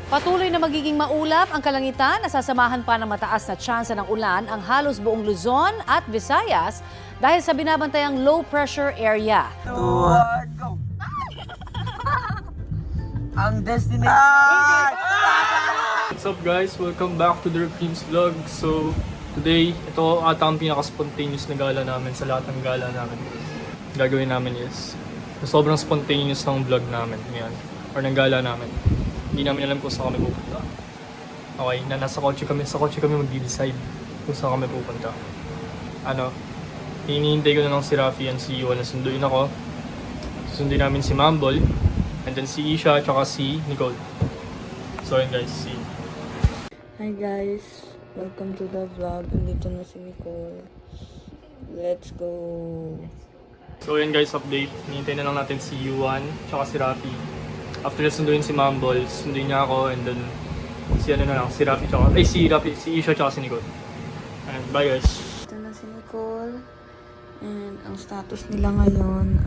Patuloy na magiging maulap ang kalangitan, nasasamahan pa ng mataas na tsansa ng ulan ang halos buong Luzon at Visayas dahil sa binabantayang low pressure area. Go! Ang destination! What's up guys? Welcome back to the Dreams Vlog. So, today, ito ata ang pinaka-spontaneous na gala namin sa lahat ng gala namin. Gagawin namin is, sobrang spontaneous ng vlog namin ngayon, or ng gala namin. Hindi namin alam kung saan kami pupunta. Okay, nasa kotse kami, mag-decide kung saan kami pupunta. Hinihintay ko na lang si Rafi and si Yuan na sunduin ako. Sunduin namin si Mambol, and then si Isha, at saka si Nicole. So yun guys, see you. Hi guys, welcome to the vlog. Nandito na si Nicole. Let's go. So yun guys, update. Hinihintay na lang natin si Yuan, tsaka si Rafi. After na sunduin si Mambol, sunduin niya ako, and then si Rafi, tsaka, si Isha, tsaka si Nicole. And bye guys. Ito na si Nicole. And ang status nila ngayon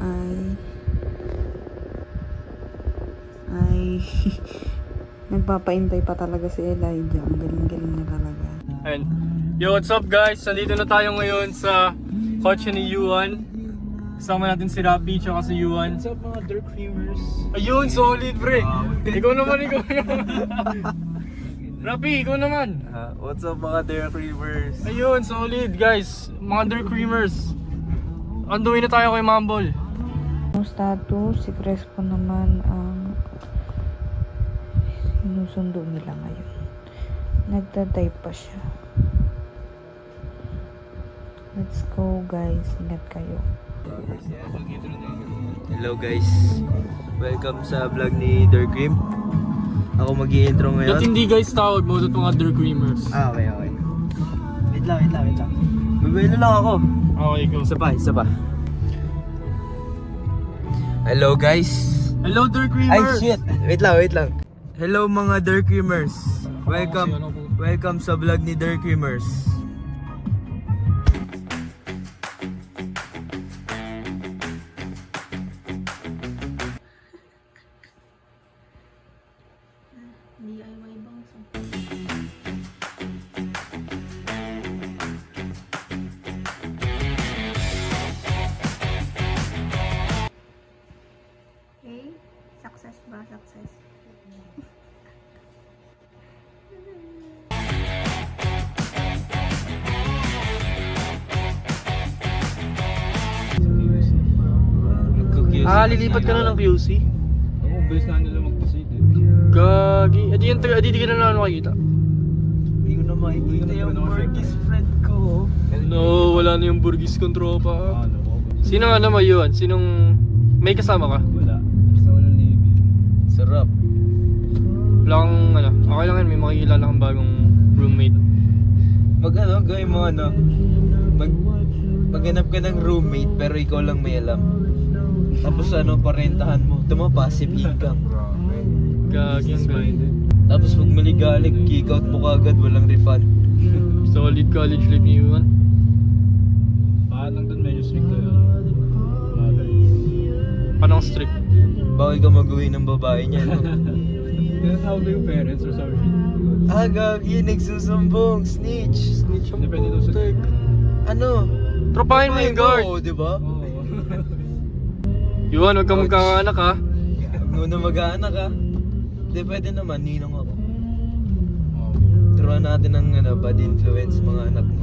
ay nagpapaintay pa talaga si Elijah. Ang galing-galing na talaga. And yo, what's up guys? Nandito na tayo ngayon sa kotse ni Yuan. Kasama natin si Rafi tsaka si Yuan. What's up mga Dark Creamers? Ayun, solid pre! Ikaw naman. Rafi, ikaw naman! What's up mga Dark Creamers? Ayun, solid guys! Mga Dark Creamers! Anduin na tayo kay Mambol. Ang status, si Crespo naman ang sinusundo nila ngayon. Nagtatype pa siya. Let's go guys, ingat kayo. Hello guys, welcome sa vlog ni Dark Cream. Ako mag-i-intro ngayon. Ba't hindi guys tawag mo sa mga Dark Creamers? Okay. Wait lang. Bibelo lang ako. Okay, go. Isa pa. Hello guys. Hello Dark Ay Creamers! shit, wait lang. Hello mga Dark Creamers. Welcome sa vlog ni Dark Creamers. Okay? Success ba? Success. Lilipat ka na ng QC? Oo, bilis na nila mag-proceed eh. Gagi. Di ka na makikita. Hindi ko na makikita yung Burgess friend ko. No, wala na yung Burgis kong tropa. Ano ko? Sino nga naman yun? Sinong... May kasama ka? Wala. Basta walang limit. Sarap. Wala kang okay lang yan, may makikilala kang bagong roommate. Gawin mo maghanap ka ng roommate pero ikaw lang may alam. Tapos parentahan mo. Ito mo, passive income. Gagi ang galing. Tapos pag maligalig, kick out mo kagad, walang refund. Solid college life ni Yuan. Bakit lang doon medyo strict na yun? Panang strict. Bawal ka mag-uwi ng babae niya, no? Tinatawag ko yung parents or some shit. Gagi, nagsusumbong, snitch. Depende doon sa... Ano? Tropahin mo yung guard. Oo, diba? Oo. Yuan, huwag kang magkakaanak ha. Huwag na mag-aanak ka. Hindi, pwede naman, ninong ako. Turuan natin ng bad influence mga anak mo.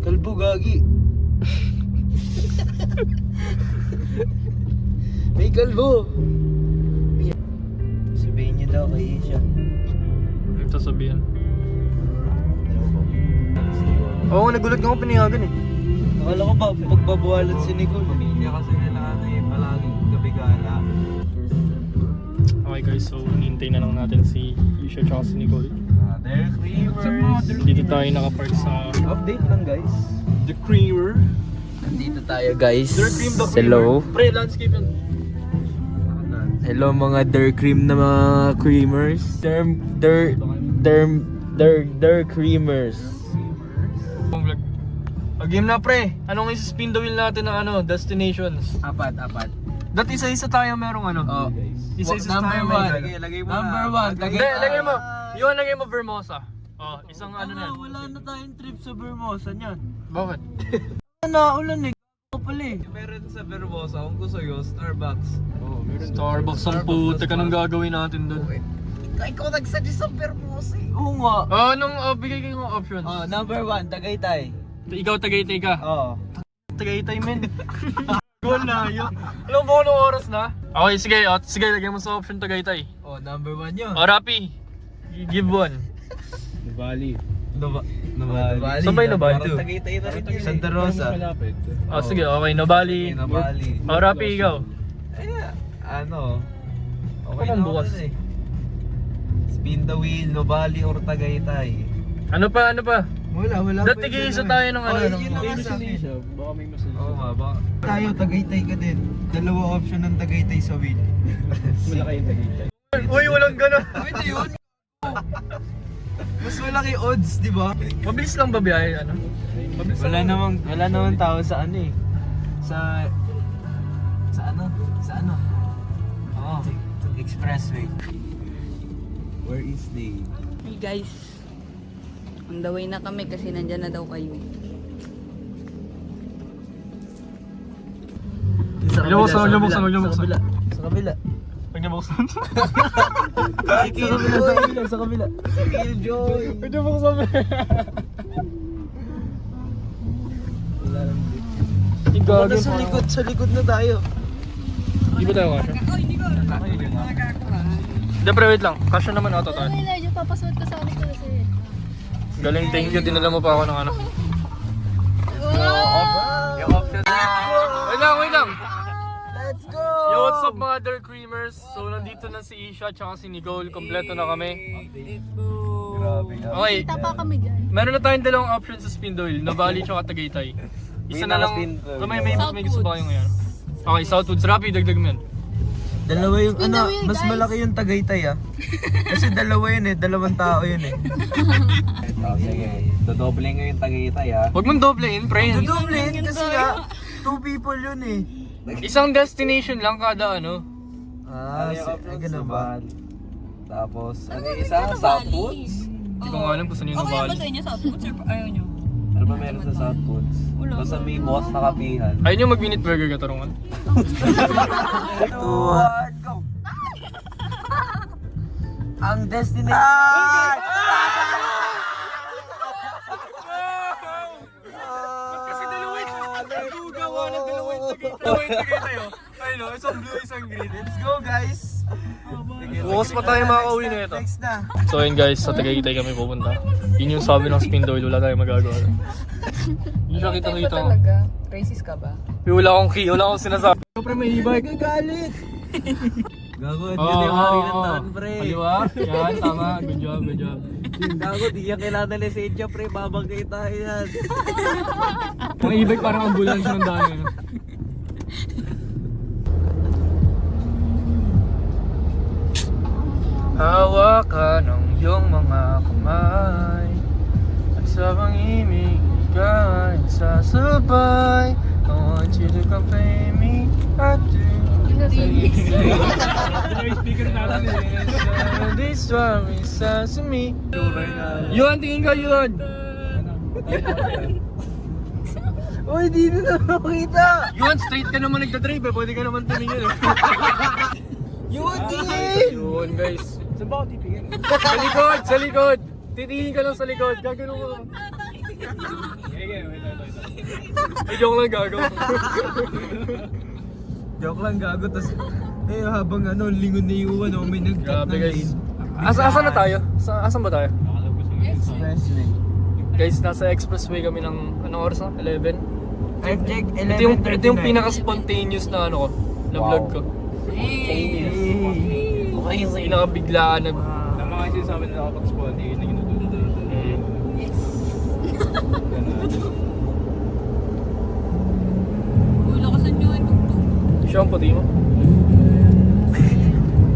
Kalbo, gagi. May kalbo. Sabihin niyo daw kay Isha. Ang sasabihan. Oo, nagulat nga ako pinayagan eh. Akala ko ba pagbabawalan si Nicole. Pamilya kasi nila palaging gabi-gala. Okay guys, so hinihintay na lang natin si Isha at si Nicole. Dark Creamers. Dito tayo nakapark sa Update lang guys. The Creamer. Nandito tayo guys. Dark Cream, the Hello. Creamer. Pre, landscape yan. Hello mga Dark Cream na mga creamers. Dark Creamers. Game na pre, anong isa-spin the wheel natin ng destinations? Apat. Dati isa-isa tayo merong ano. Oh. Isa-isa Number tayo one. Lagay mo Number na. one. Hindi, lagay mo. Yung lagay mo Vermosa. Oh, isang ano na. Wala na tayong trip sa Vermosa niyan. Bakit? Naulan eh. Ako pala eh. Meron sa Vermosa, kung gusto yun, Starbucks. Oh, Starbucks ang puta ka nang gagawin natin doon. Ikaw nagsuggest sa Vermosa eh. Oo nga. Bigay kayo ng options. Oh, number one, Tagaytay. Ikaw Tagaytay ka. Oo. Tagaytay men. Wala yun. Alam mo anong oras na? Okay, sige, lagyan mo sa option Tagaytay. Oh, number one yun. Oh, Rapi. Give one. Bali. Nabali. Saan ba yung Nabali? Parang Tagaytay na rin yun. Santa Rosa. Malapit. Oh, sige, okay, Nabali. Nabali. Oh, Rapi, ikaw. Ay, ano? Okay Ano na bukas? ako dun eh. Spin the wheel, Nobali or Tagaytay. Ano pa? Wala. Dati tig-isa tayo ng ano. yun ng- lang sa akin. Baka may masaya. Oo nga, baka. Tayo, Tagaytay ka din. Dalawa option ng Tagaytay sa wheel. Malaki yung Tagaytay. Uy, walang ganun. Pwede yun. Mas malaki odds, di ba? Mabilis lang ba biyahe? Ano? Mabilis Wala lang. namang tao sa ano eh. Sa ano? Oo. Expressway. Where is the... Hey guys, on the way na kami kasi nandyan na daw kayo. Huwag niyo buksan. Sa kabila. Huwag niyo buksan. Sa kabila. Killjoy! Huwag niyo buksan. Wala sa likod na tayo. Hindi ba tayo kasha? Hindi, pero wait lang. Kasha naman ata tayo. Yung papasuot ko sa akin ko kasi. Galing, thank you. Dinala mo pa ako ng ano. Yung option na. Wait lang. Let's go! Yo, what's up mga Dark Creamers? So, nandito na si Isha at si Nicole. Kompleto na kami. Grabe nga. Okay, Tapa kami dyan. meron na tayong dalawang options sa spin the wheel. Nabali tsaka Tagaytay. Isa na lang. Spin the wheel. May gusto ba kayo ngayon? Okay, Southwoods. Rapi, dagdag mo yan. Dalawa yung Spin the ano, wheel, mas guys. malaki yung Tagaytay ah. Kasi dalawa yun eh, dalawang tao yun eh. Oh, sige. Dodoble nga yung Tagaytay ha. Huwag mong doblein, pre. Dudublin kasi ah, 2 people yun eh. Isang destination lang kada ano. Ah, Ano yung options? ganun ba? Nobali. Tapos, ano yung isa? Southwoods? Hindi ko nga alam kung saan yung Nabali. inyo sa outputs or ayaw nyo? Ano ba meron sa Southwoods? Basta may boss na kapihan. Ayun yung mag-minute burger katarungan. Tuwan ko. Ang destination. Kasi dalawin. Gawa na dalawin Tagaytay oh. Ayun o, isang blue, isang green. Let's go guys. Bukas pa tayo makakauwi na ito. Next na. So ayun guys, sa Tagaytay kami pupunta. Yun yung sabi ng spin the wheel, wala tayong magagawa. Hindi siya kita-kita ko. Racist ka ba? Wala akong key, wala akong sinasabi. Siyempre may e-bike. Galit. Gago, Oo, yun yung hari ng oo, taon, oo. pre. Kaliwa? Yan, tama. Good job, good job. Gago, di yan kailangan na lisensya, pre. Babangkay tayo yan. Ang e-bike parang ambulance ng daan yun. Hawakan ang iyong mga kamay at sa pang-ibig ika'y sasabay. I want you to come play me at Speaker natin eh. This one is sesame. Yun, tingin ka yun. Uy, di na makita. Yun, straight ka naman nagdadrive eh. Pwede ka naman tumingin eh. Yun, tingin. Yun guys. Saan ba ako titingin? Sa likod. Titingin ka lang sa likod. Gagano ka. Sige, wait. Joke lang gagawa. Joke lang, gago. Tas, habang ano, lingon na yung ano, may nag-cut Grabe ng guys. lane. Asan na tayo? Asan ba tayo? Expressway. Guys, nasa expressway kami ng anong oras na? 11? Time check, Ito yung pinaka-spontaneous na ano ko, na vlog ko. Pinaka-biglaan na... Tama kasi sabi nila kapag spawn, yun ang inutuloy. Ulo ko sa nyo yung tugtog. Siya ang puti mo.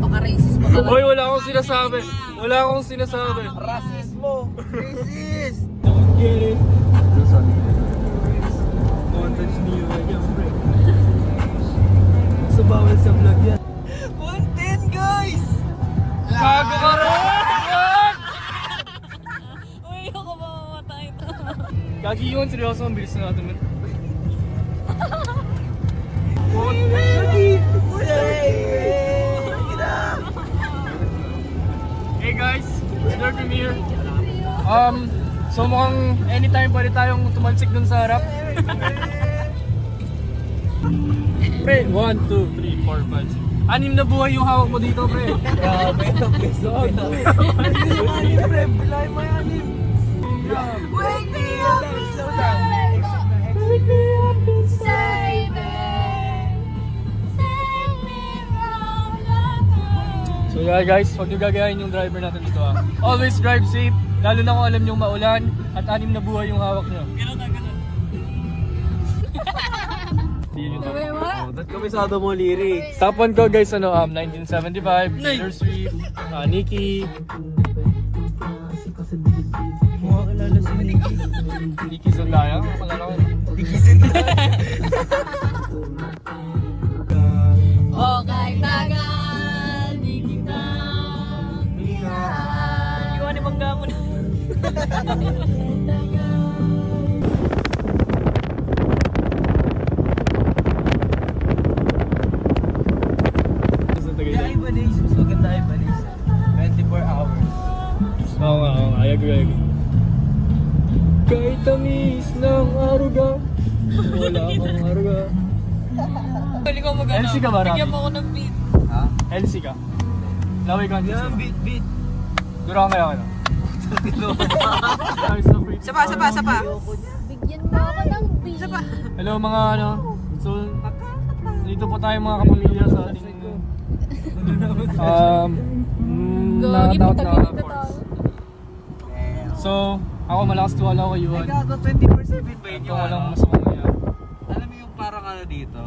Baka-racist pa talaga. Hoy, wala akong sinasabi. Wala akong sinasabi. Rasismo! Racist! Get it? Don't touch me, you yan, pre. bawal sa vlog yan. 110 guys! Gago ka rin! Uy, ako ba mamatay ito? Gagi yun, seryoso, ang bilis na natin. Hey guys, Sir Premier. So mukhang anytime pwede tayong tumalsik dun sa harap. Pre, 1, 2, 3, 4, 5, 6. 6 na buhay yung hawak mo dito, pre. Grabe, ito please. Pre, bilay mo yan. Wake me up and save Wake me up and save Save me from the dark. So yeah guys, huwag nyo gagayahin yung driver natin dito ha. Always drive safe, lalo na kung alam nyong maulan at 6 na buhay yung hawak nyo. Yun yung top. Ba't kabisado mo lyrics? Top 1 ko guys, 1975, Taylor Swift, Nicki. Mukha kalala si Nicky. Nicki Zendaya, malala ko. Okay, tagal, di kita minahal. Iwan ni Bangga mo na. Kaya Ibanez, mas maganda Ibanez. 24 hours. Oo nga, I agree. Kahit tamis ng aruga, wala akong aruga. Pwede ko mag-ano. LC ka ba, Rami? Bigyan mo ako ng beat. Ha? LC ka? Laway ka? Yan, beat. Dura ka kaya ka na? Sapa. Bigyan mo ako ng beat. Hello mga ano, so dito po tayo mga kapamilya sa ating nakataot na force. So, ako malakas tuwala ko kay Yuan. Gago, 24/7 ba yun Ito yung walang ano? masamang nangyari. Alam mo yung parang ano dito?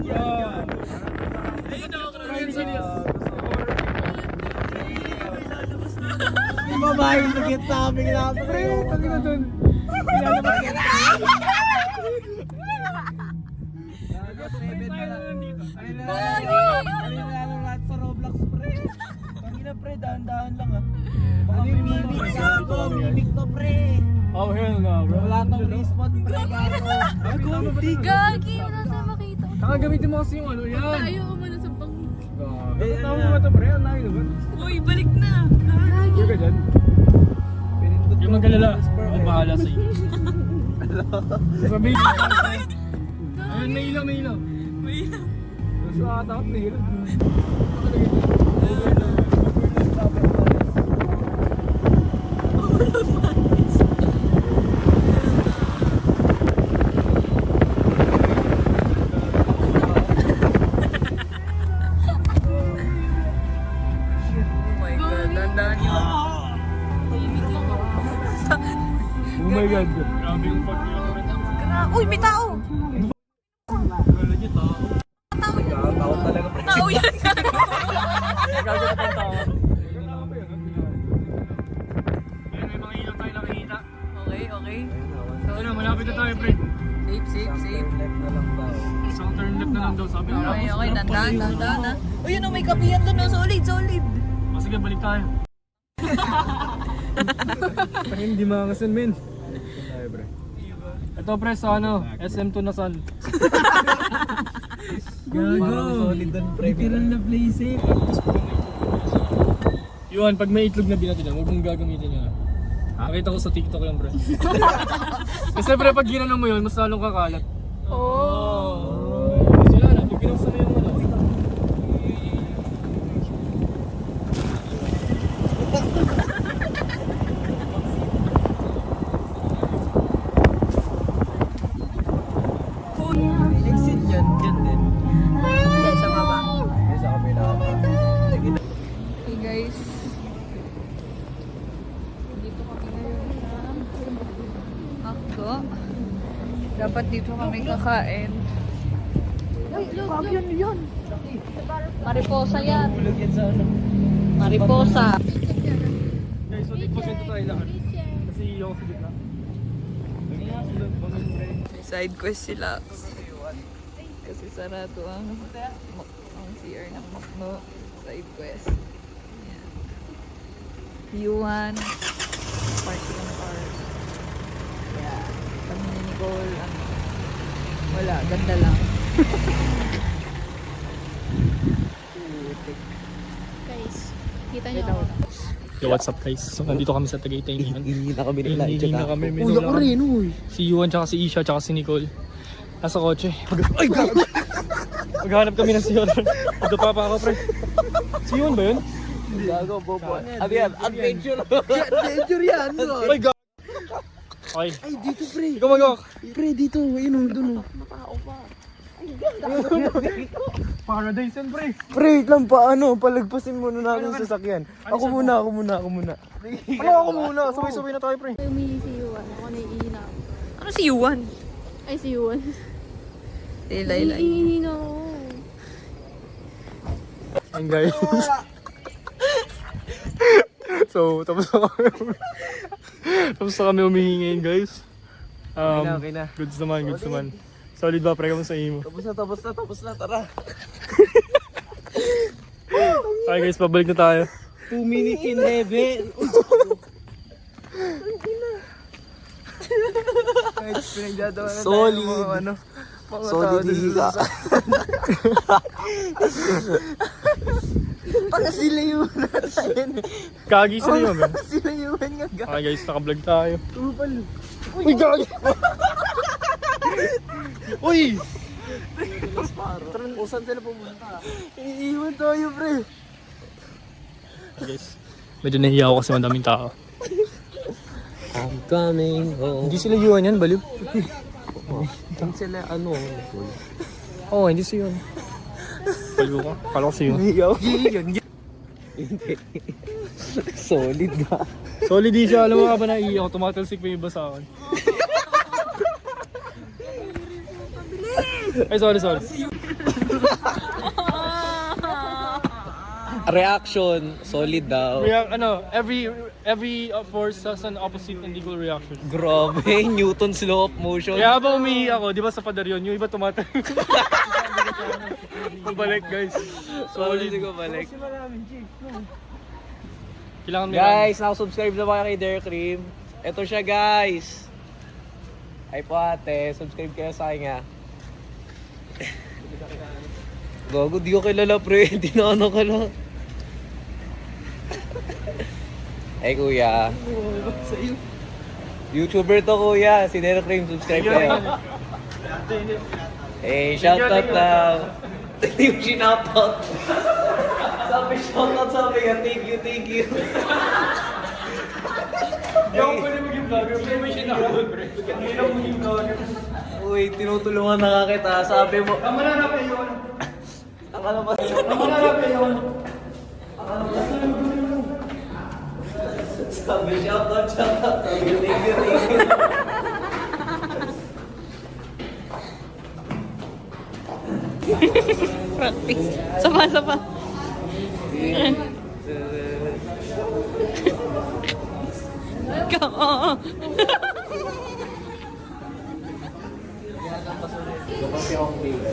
Yeah. Yung babae sa gitna kami kinapag. Pre, tagi na dun. Ilalabas ka. lahat sa Roblox, pre. Tangina, pre, dahan-dahan lang ah. Baka may mimik sa ako, mimik to, pre. Oh hell no bro. Wala tong respawn, pre. Gagi, wala tayo makita. Taka gamitin mo kasi yung ano yan. Tayo ko muna sa bang... Tama mo ba ito pre? Ang nakin naman. Uy, balik na. Sure ka dyan? Yung magalala. Ako bahala sa iyo. Sabihin ko. Ayun, may ilaw. Mas atakot na ilaw. Oh my god. Grabe yung fog nila. Uy, may tao. Wala niyo tao. Takot talaga, pre. Tao yan. Nagagawa pa yung tao. Ayun, may mga ilaw tayo nakikita. Okay. Ito na, malapit na tayo pre. Safe. Left na lang daw. Isang turn left na lang daw sabi nila. Okay, dandan na. Uy, yun may kapiyan doon. Solid. O sige, balik tayo. Hindi makakasan men. Tayo pre. Ito pre sa ano, SM2 na san. Parang solid doon, pre. Literal na play safe. Yun, pag may itlog na binati na, huwag mong gagamitin yun. Nakita ko sa TikTok lang pre. Kasi pre, pag ginanong mo yun, mas lalong kakalat. Kasi wala na, pag binuksan mo yung ano. Exit yan din. Sa baba. Ay, sa kabila. Hey guys. Dito kami ngayon Ako. Dapat dito kami kakain. Uy, look. Yun. Mariposa yan. Tulog yan sa ano. Mariposa. magkwento tayo lahat. Kasi yung sa gitna. Side quest sila. Kasi sarado ang CR ng Makno. Side quest. Ayan. Yuan. Party ng cars. Yeah. Kami ni Nicole. Wala. Ganda lang. Guys, kita niyo ako. Yo, what's up guys? So nandito kami sa Tagaytay ngayon. Hindi na kami nila. Hindi na kami. May Uy, ako rin, uy. Si Yuan, tsaka si Isha, tsaka si Nicole. Nasa kotse. Ay, gago! Maghanap kami ng si Yuan. Magdapa pa ako, pre. Si Yuan ba yun? Gago, bobo. Abi yan, adventure. Adventure yan, no? Ay, gago! Okay. Ay, dito, pre. Ikaw mag-walk. Pre, dito. Ayun, doon. Paradise yan, pre. Pre, wait lang, paano? Palagpasin muna natin sa sasakyan. Ako muna. Ano ako muna? Sabay-sabay na tayo, pre. Umili si Yuan. Ako naiihina ako. Ano si Yuan? Ay, si Yuan. Laylay. Naiihina ako. Ayun, guys. So, tapos na kami humihingi ngayon, guys. Okay na. Goods naman. Solid ba, pre? Kamusta imo? Tapos na, tara. Okay guys, pabalik na tayo. 2 minutes in heaven. Solid. Solid higa. Baka sila yung natayin. Kagi sila yun, man. Sila yung nga. Okay guys, naka-vlog tayo. Uy, gagi. Uy! Saan sila pumunta? Iiwan tayo, pre. Okay, guys, medyo nahiya ako kasi madaming tao. I'm coming home. Hindi sila Yuan yan, baliw. Hindi sila ano. Oo, hindi si Yuan. Baliw ka. Kala ko si Yuan. Hindi. Solid ka. Solid di siya. Alam mo nga ba naiiyak ako? Tumatalsik pa yung iba sa akin. Ay, sorry. Reaction, solid daw. Every force has an opposite and equal reaction. Grabe, Newton's law of motion. Kaya habang umiiyak ako, di ba sa pader yun, yung iba tumatalsik. Pabalik guys. Solid. ko balik. Kailangan may Guys, nakasubscribe na ba kayo kay Derek Cream? Ito siya guys. Ay po ate, subscribe kayo sa kanya. Gago, di ko kilala pre. Hindi na ano ka lang. Ay kuya. YouTuber to kuya. Si Derek Cream, subscribe kayo. Eh, shoutout na. Hindi mo sinoutout. Sabi shoutout, sabi nga, thank you. Hindi ako pwede maging vlogger, pero may sinakot, pre. Hindi na maging vlogger. Uy, tinutulungan na nga kita. Sabi mo, Ang mananap na yun. akala mo. Ang mananap na yun. Sabi, shoutout. Sabi, thank you. Practice. Sama. Ikaw. Kasi akong baby.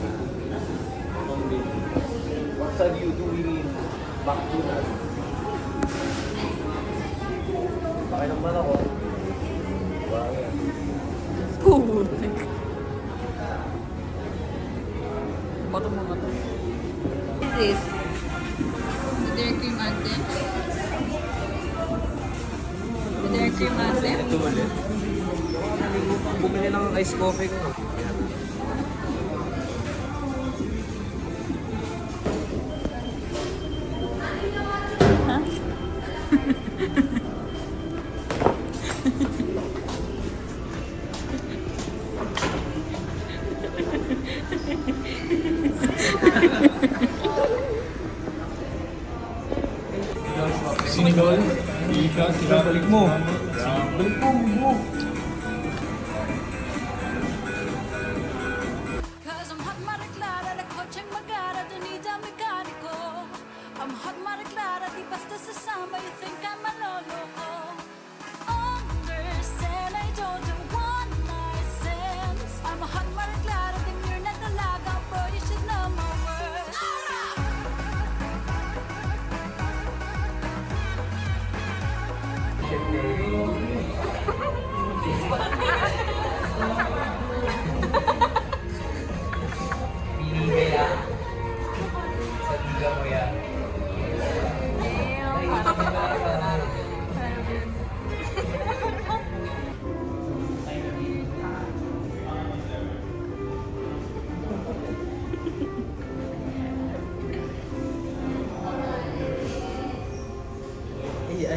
What are you doing? Back to that. Bakit naman ako? Bakit? Bato mo. What is this? Derek Cream ate. Derek Cream ate. Ito ulit. Bumili ng ice coffee ko. Si Nicole, si Ika, balik mo. Cause I'm hot mare clara, la coche magara, Donita mecanico. I'm hot mare clara, di basta sa samba, you think I'm a lolo.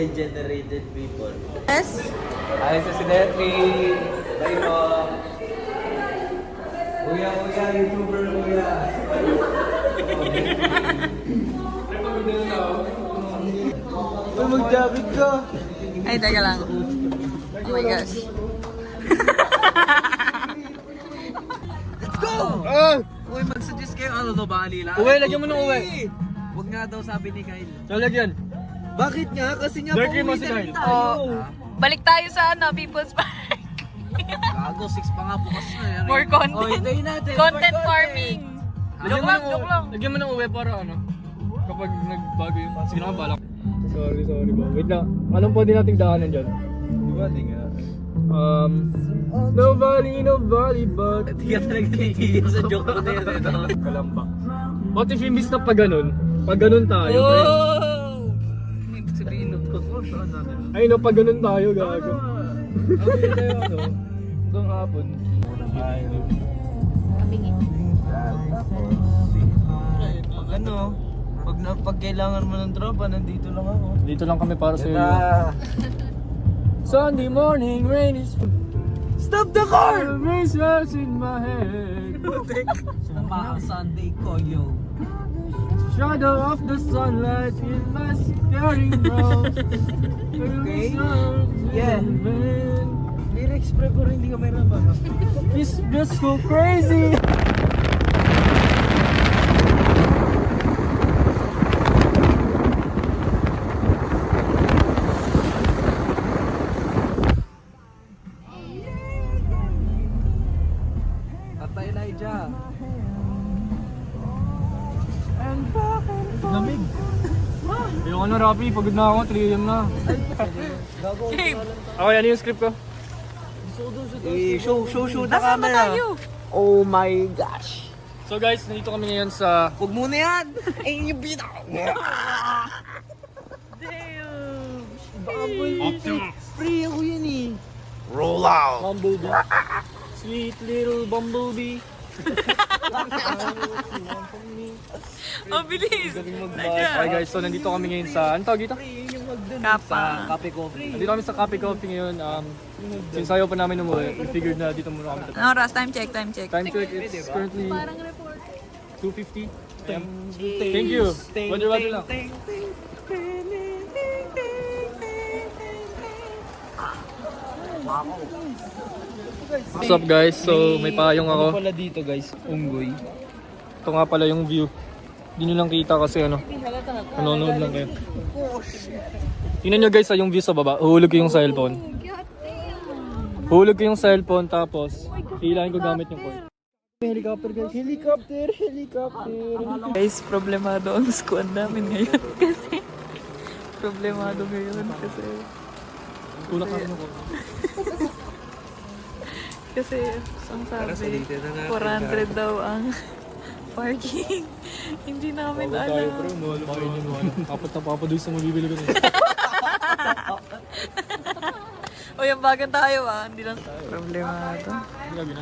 AI-generated people. Yes? Ayos sa si Detri. Bye po. Kuya, YouTuber, kuya. Uy, mag-David ka. Ay, teka lang. Oh my gosh. Uy, mag-suggest kayo. Ano to, Balila? Uwe, lagyan mo ng uwe. Huwag nga daw sabi ni Kyle. So, lagyan. Bakit nga? Kasi nga Darky mo pauwi si na rin Kyle. tayo. Balik tayo sa People's Park. Gago, 6 pa nga bukas na. Yan. More content. Oh, hintayin natin. Content more farming. Lagyan mo ng uwe. Lagyan mo ng uwe para ano. Kapag nagbago yun. Sige na, balak. Sorry ba. Wait lang. Anong pwede nating daanan dyan? Di ba, di nga. Nobody but Hindi ka talaga naiiyak sa joke ko na yun. Kalamba. What if imbis na pag ganun tayo, pre? Ibig sabihin na to. Ay no, pag ganun tayo, gago. Sabi tayo ano, hanggang hapon. Pag ano, pag kailangan mo ng tropa, nandito lang ako. Dito lang kami para sa iyo. Ah. Sunday morning, rain is Stop the car! rain is in my head. Tama, Sunday ko, yo. Shadow of the sunlight in my staring rose. Okay. Yeah. Lyrics, pre, pero hindi ka may rapan. This just go crazy. Tatay Elijah. Lamig. Ayoko na, Rapi. Pagod na ako. 3 AM na. Okay, ano yung script ko? Show na camera. Oh my gosh. So guys, nandito kami ngayon sa Huwag muna yan. Eh, yung bina. Free ako yun eh. Bumblebee. Sweet little Bumblebee. Oh, bilis. Okay guys, so nandito kami ngayon sa, ano tawag dito? Kapa. Kape coffee. Nandito kami sa Cafe Coffee ngayon. Since ayaw pa namin umuwi, we figured na dito muna kami. Ano oras? Time check. Time check, it's currently 2:50. Thank you. Roger lang. What's up guys? So may payong Ano ako. pala dito guys? Unggoy. Ito nga pala yung view. Hindi nyo lang kita kasi ano. Nanonood lang kayo. Tingnan nyo guys yung view sa baba. Uhulog ko yung cellphone. Hulog ko yung cellphone tapos hilahin ko gamit yung cord. Helicopter guys. Helicopter. Guys, problemado ang squad namin ngayon kasi problemado ngayon kasi Tulak ka mo ko. kasi ang sabi 400 daw ang parking. Hindi namin Bago tayo alam. pre, mahal pa yun yung ano. Apat na papadoy sa mabibili ko na yun. O yung bagan tayo hindi lang problemado. Grabe na.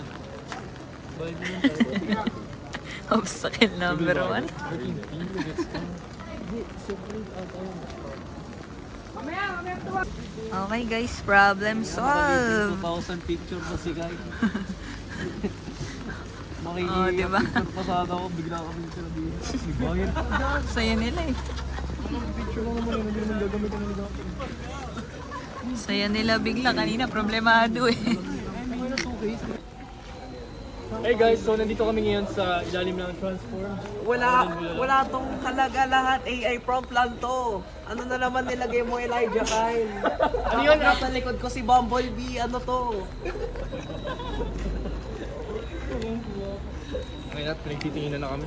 Obstacle number 1. Okay guys, problem solved. 2,000 picture pa si Guy. Oh, diba? Picture pa sana ako, bigla kami sa nabihin. Nagbayad. Saya nila eh. Picture lang naman yun, hindi naman gagamitin ng ligaw. Saya nila bigla. Kanina problemado eh. Hey guys, so nandito kami ngayon sa ilalim ng Transform. Wala tong halaga lahat. AI prompt lang to. Ano na naman nilagay mo, Elijah Kyle? Ano yun? Nasa likod ko si Bumblebee. Ano to? Ngayon at pinagtitinginan na kami.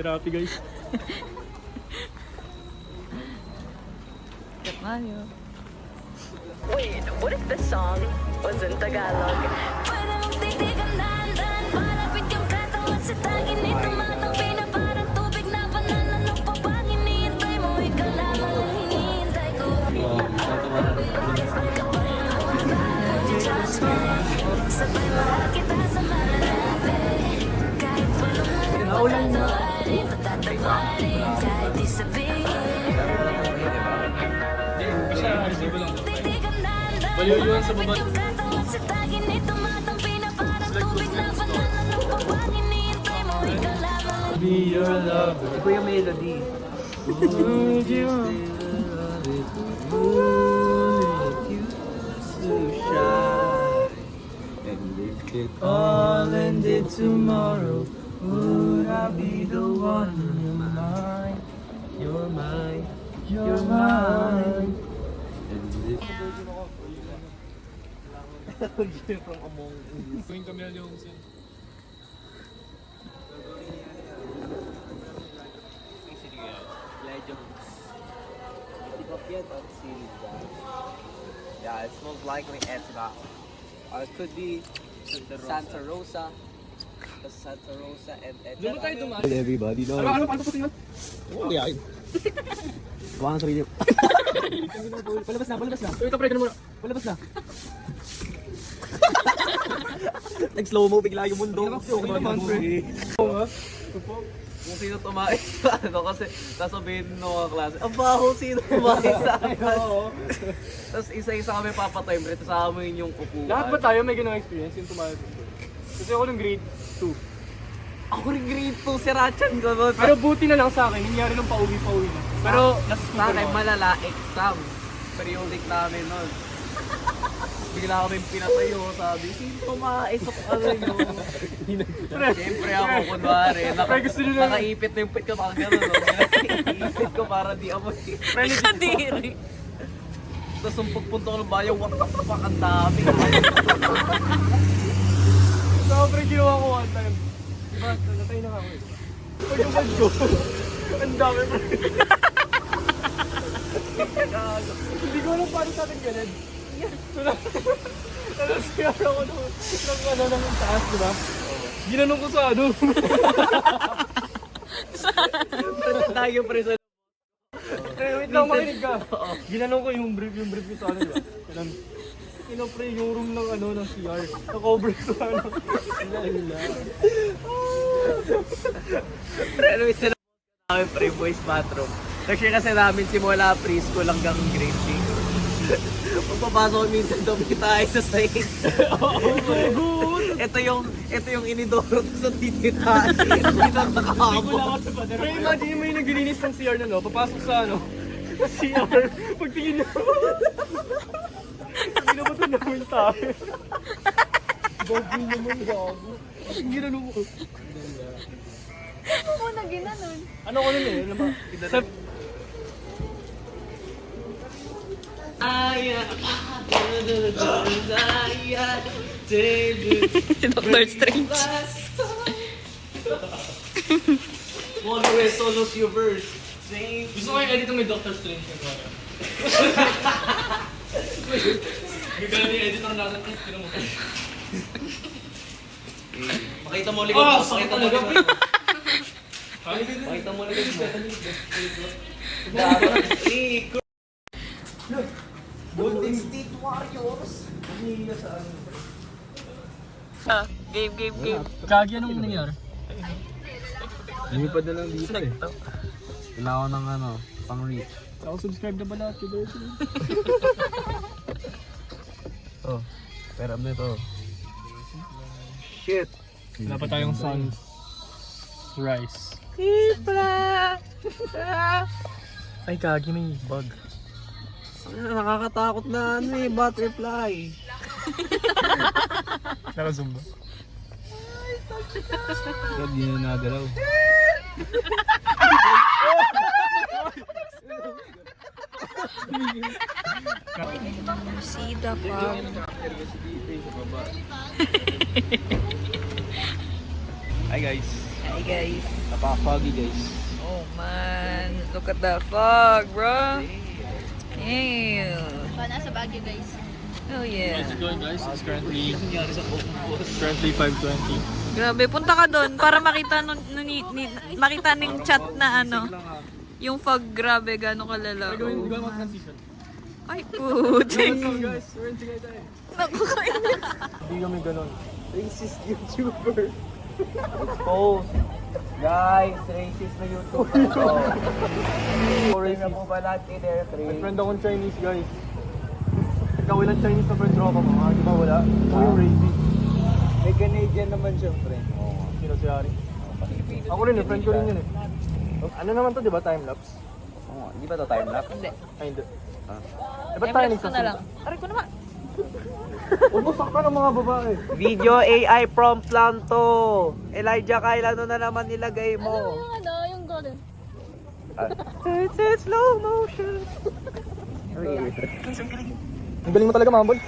Therapy guys. Mario. Wait, what if the song was in Tagalog? Pwede mong titigan dahan-dahan. Palapit yung katawan sa tangin. Ito matabi na parang tubig na bananan. Ano pa bang hinihintay mo? Ikaw lamang ang hinihintay ko. Sabay mahal kita sa malalapit. Kahit walang manang patatawarin. Patatawarin kahit di sabihin. Baliw yun sa baba. Yung katawan sa tagin ni tumatampi na parang tubig na panlalanong pag hinihintay mo, ikaw lamang. Be your lover. Ito yung melody. Would you all ended tomorrow? Would I be the one? You're mine. You're mine. From Among Us. Going Camille yung sin. Yeah, it's most likely Etna. Or it could be Santa Rosa. Santa Rosa and Etna. Doon ba tayo dumaan? Everybody knows. Ano pa tingnan? Oh, yeah. Hawakan sa sarili. Palabas na. Ito pre, ganun muna. Palabas na. Nag-slow mo bigla yung mundo. Okay naman pre. Kung sino tumae sa ano kasi sasabihin ng mga klase, ang baho sino tumae sa akin. Tapos isa-isa kami papatime rito sa amin yung upuan. Lahat ba tayo may ganung experience yung tumayos? Kasi ako nung grade 2. Ako rin grade 2 si Ratchan ko nun. Pero buti na lang sa akin, nangyari nung pauwi na. Pero Sa akin malala, exam. Periodic namin nun. Bigla kami pinatayo, sabi, sino tumae sa ano yun? Siyempre ako, kunwari, Pre, gusto nyo na- nakaipit na yung pit ko, parang gano'n, no? Nakaipit ko para di amoy. Kadiri. Tapos yung pagpunta ko ng bayo, what the fuck, ang dami. sobrang ginawa ko one time. Diba, natay na ako eh. Pagkabad ko, ang dami pa. Hindi ko alam paano sa atin ganun. Tapos kaya ako ng taas, diba? Ginanong ko sa ano. Tayo pre sa Wait lang, makinig ka. Ginanong ko yung brief ko sa ano, diba? Ganun. Pre, yung room ng ano, ng CR. Na-cover sa ano. Hila. pre, ano yung sila namin pre, boys bathroom. Nag-share kasi namin simula preschool hanggang grade 6. Pagpapasok ko minsan dobi tayo sa sahig. Oh my God! Ito yung inidoro sa titi tayo. Hindi na nakahabol. Pero imagine mo yung naglilinis ng CR na no, papasok sa ano, sa CR, pagtingin niya. Hindi na ba ito namin tayo? Bago naman gago. Ginanong ko. Ano mo na ginanon? Ano ko nun eh, alam ba? Dr. Strange. One way solos your verse. Gusto ko yung edit ng may Dr. Strange yung wala. Gagawin yung edit ng natin. Makita mo likod mo. Makita mo likod mo. Makita mo likod mo. Golden State Warriors. Game. Kagi, anong nangyari? Lumipad na lang dito eh. Kailangan ng ano, pang-reach. Ako subscribe na ba lahat? Oh, pero ano ito? Shit. Wala pa tayong sunrise. Ay, kagi, may bug. Nakakatakot na ano eh, butterfly. Naka-zoom ba? Ba't di na nagalaw? See the fog. Hi guys. Hi guys. Napaka-foggy guys. Oh man, look at the fog, bro. Ew. Nasa Baguio, guys. Oh yeah. How's it going guys? It's currently 5:20. Grabe, punta ka doon para makita makita ng chat na ano. Yung fog, grabe, gano'ng kalala. Gawin mo transition. Ay, puti. So guys, we're in Tagaytay. Naku, Hindi kami ganon. Racist YouTuber. Exposed. Guys, racist na YouTuber ko. Racist na po ba natin, May friend akong Chinese guys. Ikaw ilang Chinese na friend tropa mo, di ba wala? Ikaw yung racing. May Canadian naman siyempre. Sino si Ari? Ako rin, friend ko rin yun eh. Ano naman to, di ba? Time-lapse? Hindi ba ito time-lapse? Hindi. Ay, hindi. Di ba tayo Emirates ko na lang. Aray ko naman. Umusak ka ng mga babae. Video AI prompt lang to. Elijah, kailan na naman nilagay mo? Ano, yung golden. It's slow motion. Ang galing mo talaga, Mambol.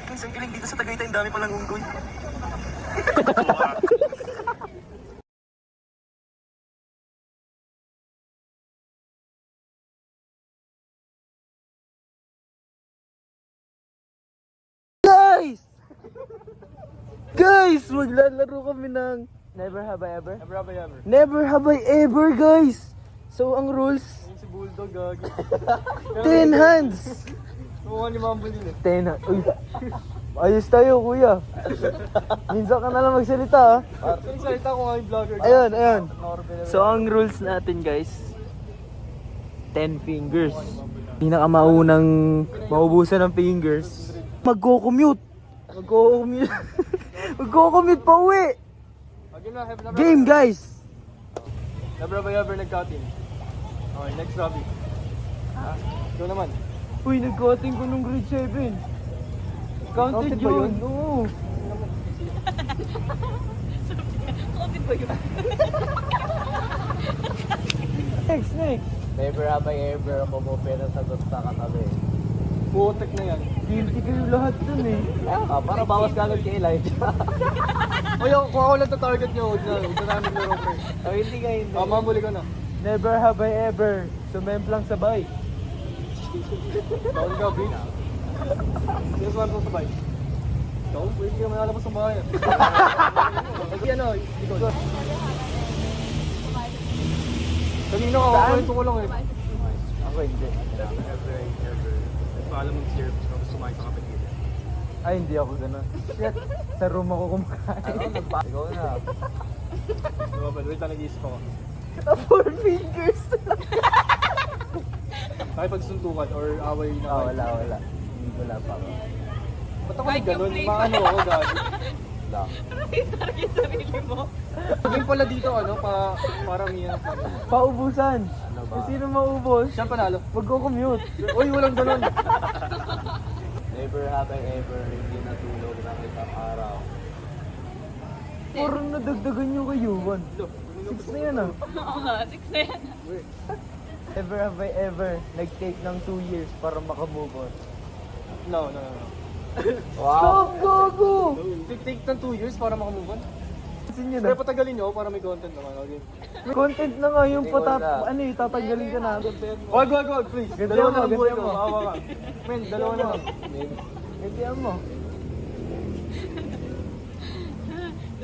Guys, maglalaro kami ng Never Have I Ever? Never have I ever. Never Have I Ever, guys! So, ang rules, Ayun si Bulldog, gagi. 10 hands! Mukha ni Mambol yun eh. 10 hands. Uy, ayos tayo, kuya. Minsan ka na lang magsalita, ha? Saan salita ko nga yung vlogger? Ayun, ayun. Norbel. So, ang rules natin, guys, 10 fingers. Pinakamaunang maubusan ng fingers. Magko-commute. Magko-commute pa uwi. Okay na, never Game, guys! Never have I ever nag-cutting. Okay, next Robbie. Ikaw naman. Uy, nag-cutting ko nung grade 7. Counted ba yun? yun? Oo. Next. Never have I ever kumupin ang sagot sa katabi. Putek na yan. Guilty kayo lahat dun eh. Para bawas ka agad kay Elijah. Oy, kung ako lang target nyo, huwag na namin laro first. Oh, hindi ka, hindi. Mambol ka na. Never have I ever sumemplang sabay. Bawal ka, bitch. Sino saan mo sabay? Ikaw, pwede ka manalabas ng bahay. Kasi ano, ikaw. Kanina ka, kwento ko lang eh. Ako hindi. Paalam mong syrup, tapos sumakit sa kapatid. Ay, hindi ako ganun. Shit, sa room ako kumakain. Ikaw na. Wait lang, nag-iisip ako. 4 fingers. Kaya pagsuntukan or away na kayo. Wala. Hindi wala pa ako. Ba't ako ganun? Maano ako, gagi. Target sarili mo. Game pala dito, ano, parang yan. Paubusan. Kung sino maubos, Siyang panalo. magko-commute. Uy, walang ganun. Never have I ever hindi natulog ng isang araw. Puro nadagdagan yung kayuan. 6 na yan ah. Oo nga, 6 na yan. Never have I ever nag-take ng 2 years para makamove on. No. Stop, gago! Take ng 2 years para makamove on. Kasi nyo Pero na. patagalin nyo para may content naman. Okay. May content na nga yung tatanggalin ka namin. Wag, please. Ganda Dalawa mo, na lang buhay ganda ko. mo. Maawa ka. Men, dalawa na lang. Gantihan mo.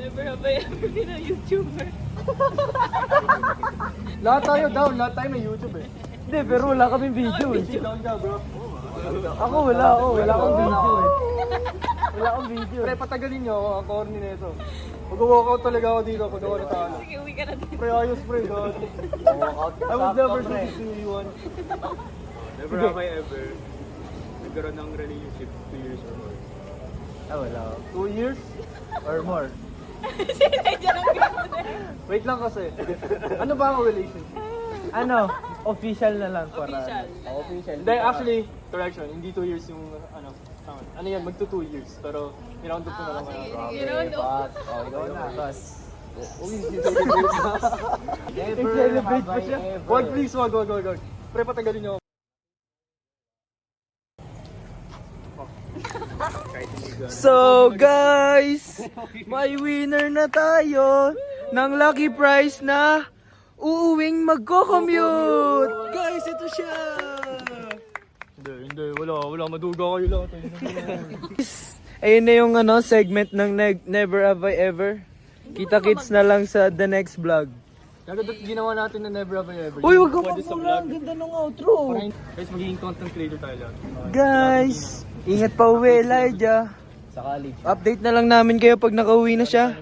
Never have I ever been a YouTuber. Lahat tayo down. Lahat tayo may YouTube eh. Hindi, pero wala kaming video eh. Down ka, bro. Ako wala akong video eh. Wala akong video Pre, eh. patagalin nyo. Ang corny na ito. Mag-walkout talaga ako dito pag ako natalo. Sige, uwi ka na din. Pre, ayos pre, God. I would never do this to you, Never have I ever nagkaroon ng relationship 2 years or more. Wala. 2 years or more. Wait lang kasi. Ano ba ang relationship? Ano? Official na lang para. Official. Hindi, actually, correction. Hindi 2 years yung ano. Ano yan, magto 2 years. Pero, niround up ko na lang. Ikaw na. Uy, Never Nag-celebrate have pa I siya. ever. wag please, wag. Pre, patagalin nyo. So guys, may winner na tayo ng lucky prize na uuwing magko-commute. Guys, ito siya. Hindi, wala. Maduga kayo lang. Ayun na yung segment ng Never Have I Ever. Kita-kits na lang sa the next vlog. Kagad ginawa natin na never have I ever. Uy, wag ka Pwede sa magmula. vlog. Ang ganda ng outro. Guys, magiging content creator tayo lahat. Guys, ingat pa uwi, Elijah. Sa college. Update na lang namin kayo pag nakauwi na siya.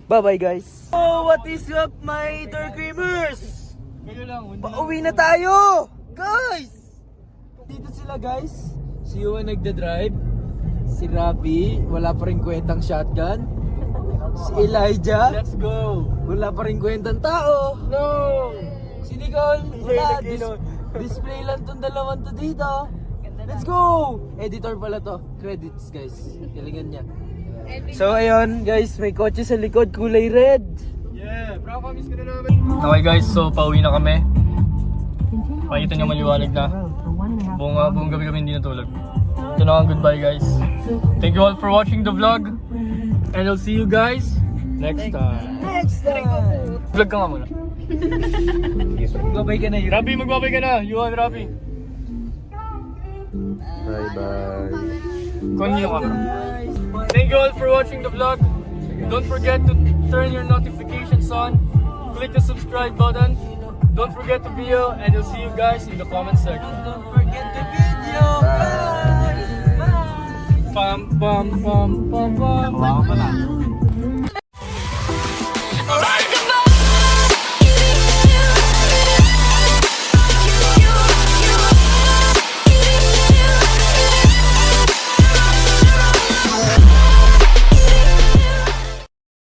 Bye-bye, guys. Oh, what is up, my Door Creamers? Kayo lang, Pauwi na tayo! Guys! Dito sila, guys. Si Yuan nagda-drive. Si Rabi, wala pa rin kwentang shotgun. Si Elijah, Let's go! wala pa rin kwentang tao. No! Si Nicole, wala. Display lang tong dalawan to dito. Let's go! Editor pala to. Credits guys. Galingan niya. So ayun guys, may kotse sa likod, kulay red. Yeah, promise ko na namin. Okay guys, so pauwi na kami. Pakita nyo maliwanag na. Buong gabi kami hindi natulog. Ito na ang goodbye guys. Thank you all for watching the vlog. And I'll see you guys next time. Vlog ka nga muna. Babay ka na yun. Rabi, magbabay ka na. Yuhan, Rabi. Bye-bye. Konyo ka. Thank you all for watching the vlog. Don't forget to turn your notifications on. Click the subscribe button. Don't forget the video, and I'll see you guys in the comment section. Don't forget the video. Bye. Pam pam pam pam pam.